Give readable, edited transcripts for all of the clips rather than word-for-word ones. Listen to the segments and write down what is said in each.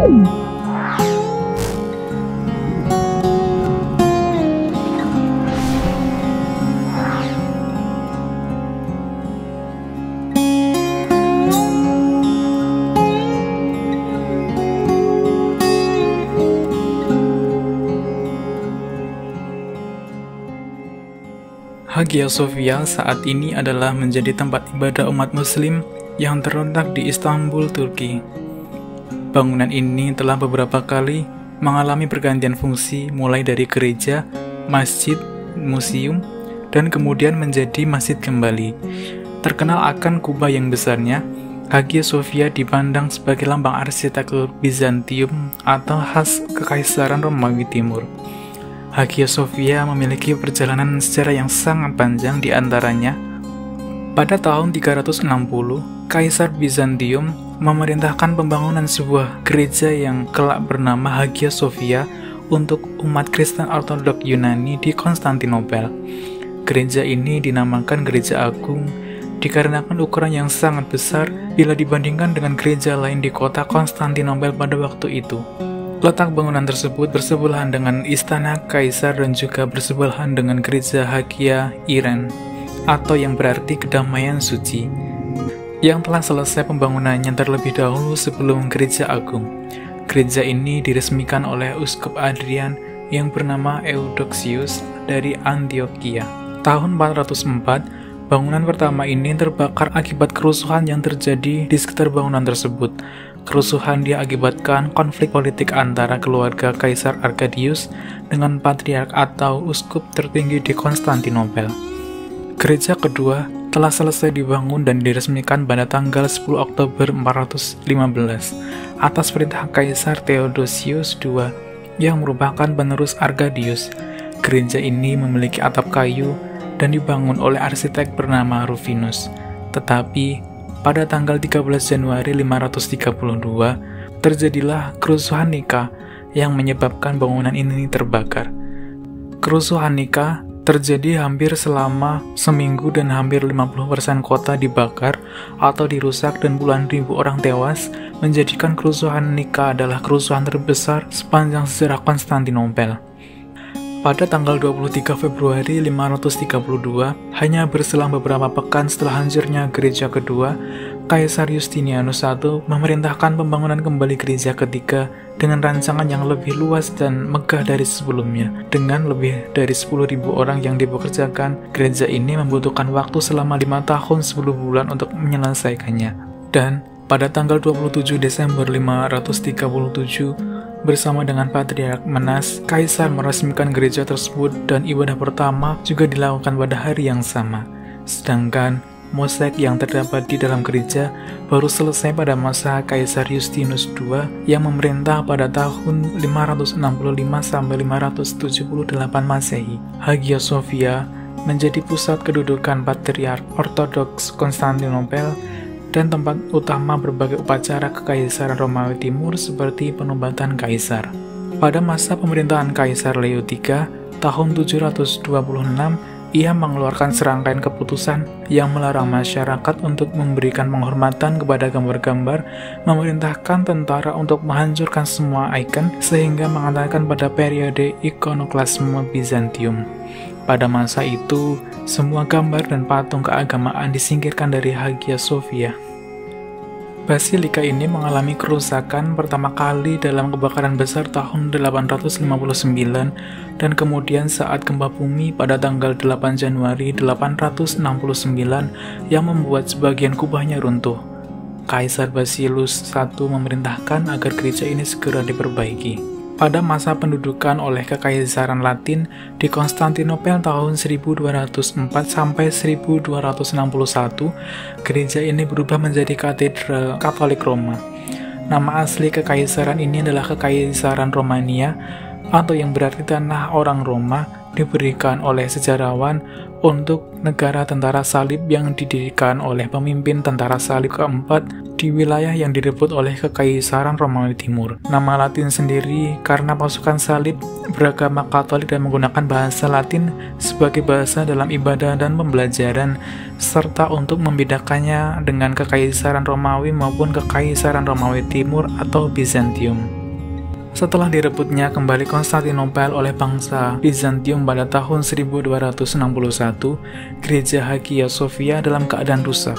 Hagia Sophia saat ini adalah menjadi tempat ibadah umat muslim yang terletak di Istanbul, Turki. Bangunan ini telah beberapa kali mengalami pergantian fungsi mulai dari gereja, masjid, museum, dan kemudian menjadi masjid kembali. Terkenal akan kubah yang besarnya, Hagia Sophia dipandang sebagai lambang arsitektur Bizantium atau khas Kekaisaran Romawi Timur. Hagia Sophia memiliki perjalanan sejarah yang sangat panjang, di antaranya pada tahun 360, Kaisar Bizantium memerintahkan pembangunan sebuah gereja yang kelak bernama Hagia Sophia untuk umat Kristen Ortodok Yunani di Konstantinopel. Gereja ini dinamakan Gereja Agung dikarenakan ukuran yang sangat besar bila dibandingkan dengan gereja lain di kota Konstantinopel pada waktu itu. Letak bangunan tersebut bersebelahan dengan Istana Kaisar dan juga bersebelahan dengan Gereja Hagia Iren, atau yang berarti kedamaian suci, yang telah selesai pembangunannya terlebih dahulu sebelum Gereja Agung. Gereja ini diresmikan oleh Uskup Adrian yang bernama Eudoxius dari Antioquia. Tahun 404, bangunan pertama ini terbakar akibat kerusuhan yang terjadi di sekitar bangunan tersebut. Kerusuhan diakibatkan konflik politik antara keluarga Kaisar Arcadius dengan patriark atau uskup tertinggi di Konstantinopel. Gereja kedua telah selesai dibangun dan diresmikan pada tanggal 10 Oktober 415 atas perintah Kaisar Theodosius II yang merupakan penerus Arcadius. Gereja ini memiliki atap kayu dan dibangun oleh arsitek bernama Rufinus. Tetapi pada tanggal 13 Januari 532, terjadilah kerusuhan Nika yang menyebabkan bangunan ini terbakar. Kerusuhan Nika terjadi hampir selama seminggu dan hampir 50% kota dibakar atau dirusak dan puluhan ribu orang tewas, menjadikan kerusuhan Nika adalah kerusuhan terbesar sepanjang sejarah Konstantinopel. Pada tanggal 23 Februari 532, hanya berselang beberapa pekan setelah hancurnya gereja kedua, Kaisar Justinianus I memerintahkan pembangunan kembali gereja ketiga dengan rancangan yang lebih luas dan megah dari sebelumnya. Dengan lebih dari 10.000 orang yang dipekerjakan, gereja ini membutuhkan waktu selama 5 tahun 10 bulan untuk menyelesaikannya. Dan pada tanggal 27 Desember 537, bersama dengan Patriark Menas, Kaisar meresmikan gereja tersebut dan ibadah pertama juga dilakukan pada hari yang sama. Sedangkan mosaik yang terdapat di dalam gereja baru selesai pada masa Kaisar Justinus II yang memerintah pada tahun 565 sampai 578 Masehi. Hagia Sophia menjadi pusat kedudukan Patriark Ortodoks Konstantinopel dan tempat utama berbagai upacara Kekaisaran Romawi Timur seperti penobatan kaisar. Pada masa pemerintahan Kaisar Leo III, tahun 726, ia mengeluarkan serangkaian keputusan yang melarang masyarakat untuk memberikan penghormatan kepada gambar-gambar, memerintahkan tentara untuk menghancurkan semua ikon, sehingga mengatakan pada periode ikonoklasme Bizantium. Pada masa itu, semua gambar dan patung keagamaan disingkirkan dari Hagia Sophia. Basilika ini mengalami kerusakan pertama kali dalam kebakaran besar tahun 859 dan kemudian saat gempa bumi pada tanggal 8 Januari 869 yang membuat sebagian kubahnya runtuh. Kaisar Basilus I memerintahkan agar gereja ini segera diperbaiki. Pada masa pendudukan oleh Kekaisaran Latin di Konstantinopel tahun 1204 sampai 1261, gereja ini berubah menjadi Katedral Katolik Roma. Nama asli kekaisaran ini adalah Kekaisaran Romania, atau yang berarti tanah orang Roma, diberikan oleh sejarawan untuk negara tentara salib yang didirikan oleh pemimpin tentara salib keempat di wilayah yang direbut oleh Kekaisaran Romawi Timur. Nama Latin sendiri karena pasukan salib beragama Katolik dan menggunakan bahasa Latin sebagai bahasa dalam ibadah dan pembelajaran, serta untuk membedakannya dengan Kekaisaran Romawi maupun Kekaisaran Romawi Timur atau Bizantium. Setelah direbutnya kembali Konstantinopel oleh bangsa Bizantium pada tahun 1261, gereja Hagia Sophia dalam keadaan rusak.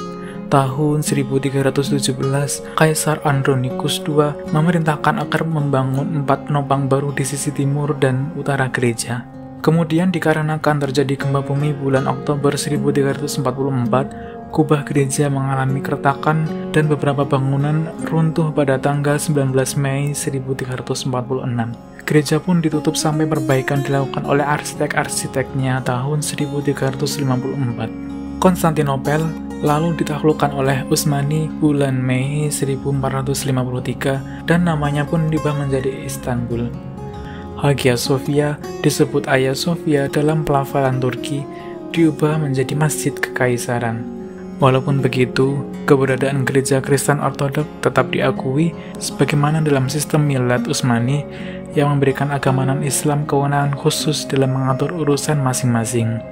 Tahun 1317, Kaisar Andronicus II memerintahkan agar membangun 4 penopang baru di sisi timur dan utara gereja. Kemudian dikarenakan terjadi gempa bumi bulan Oktober 1344, kubah gereja mengalami keretakan dan beberapa bangunan runtuh pada tanggal 19 Mei 1346. Gereja pun ditutup sampai perbaikan dilakukan oleh arsitek-arsiteknya tahun 1354. Konstantinopel lalu ditaklukkan oleh Utsmani bulan Mei 1453 dan namanya pun diubah menjadi Istanbul. Hagia Sophia disebut Hagia Sophia dalam pelafalan Turki, diubah menjadi Masjid Kekaisaran. Walaupun begitu, keberadaan gereja Kristen Ortodok tetap diakui sebagaimana dalam sistem Milad Utsmani yang memberikan agama non-Islam kewenangan khusus dalam mengatur urusan masing-masing.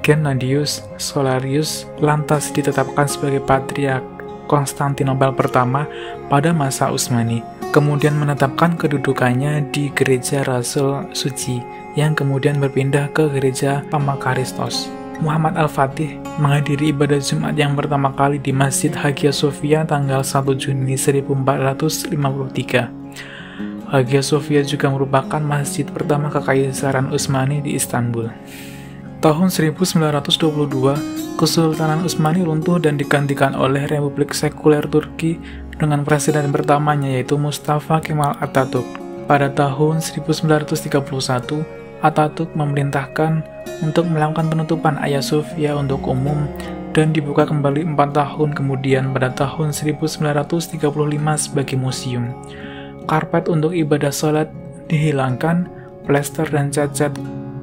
Gennadius Solarius lantas ditetapkan sebagai Patriark Konstantinopel pertama pada masa Utsmani, kemudian menetapkan kedudukannya di Gereja Rasul Suci yang kemudian berpindah ke Gereja Pamakaristos. Muhammad Al-Fatih menghadiri ibadah Jumat yang pertama kali di Masjid Hagia Sophia tanggal 1 Juni 1453. Hagia Sophia juga merupakan masjid pertama Kekaisaran Utsmani di Istanbul. Tahun 1922, Kesultanan Utsmani runtuh dan digantikan oleh Republik Sekuler Turki dengan presiden pertamanya yaitu Mustafa Kemal Atatürk. Pada tahun 1931, Atatürk memerintahkan untuk melakukan penutupan Hagia Sophia untuk umum dan dibuka kembali 4 tahun kemudian pada tahun 1935 sebagai museum. Karpet untuk ibadah sholat dihilangkan, plester dan cat-cat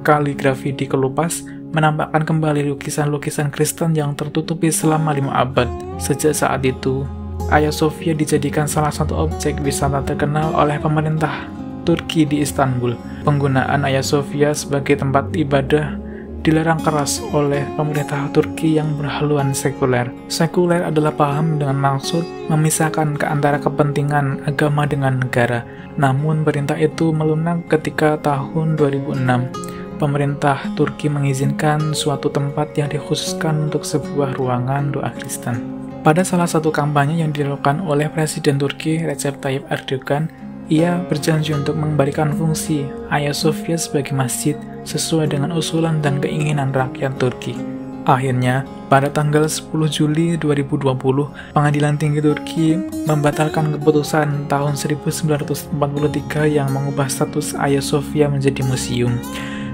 kaligrafi dikelupas, menampakkan kembali lukisan-lukisan Kristen yang tertutupi selama 5 abad. Sejak saat itu, Hagia Sophia dijadikan salah satu objek wisata terkenal oleh pemerintah Turki di Istanbul. Penggunaan Hagia Sophia sebagai tempat ibadah dilarang keras oleh pemerintah Turki yang berhaluan sekuler. Sekuler adalah paham dengan maksud memisahkan ke antara kepentingan agama dengan negara. Namun perintah itu melunak ketika tahun 2006 pemerintah Turki mengizinkan suatu tempat yang dikhususkan untuk sebuah ruangan doa Kristen. Pada salah satu kampanye yang dilakukan oleh Presiden Turki Recep Tayyip Erdogan, ia berjanji untuk mengembalikan fungsi Hagia Sophia sebagai masjid sesuai dengan usulan dan keinginan rakyat Turki. Akhirnya, pada tanggal 10 Juli 2020, Pengadilan Tinggi Turki membatalkan keputusan tahun 1943 yang mengubah status Hagia Sophia menjadi museum.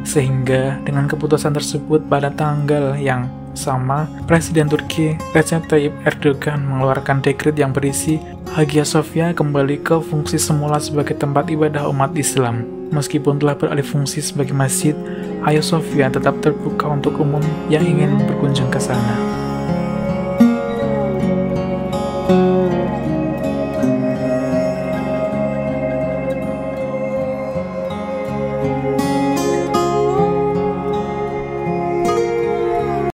Sehingga dengan keputusan tersebut pada tanggal yang sama, Presiden Turki Recep Tayyip Erdogan mengeluarkan dekret yang berisi Hagia Sophia kembali ke fungsi semula sebagai tempat ibadah umat Islam. Meskipun telah beralih fungsi sebagai masjid, Hagia Sophia tetap terbuka untuk umum yang ingin berkunjung ke sana.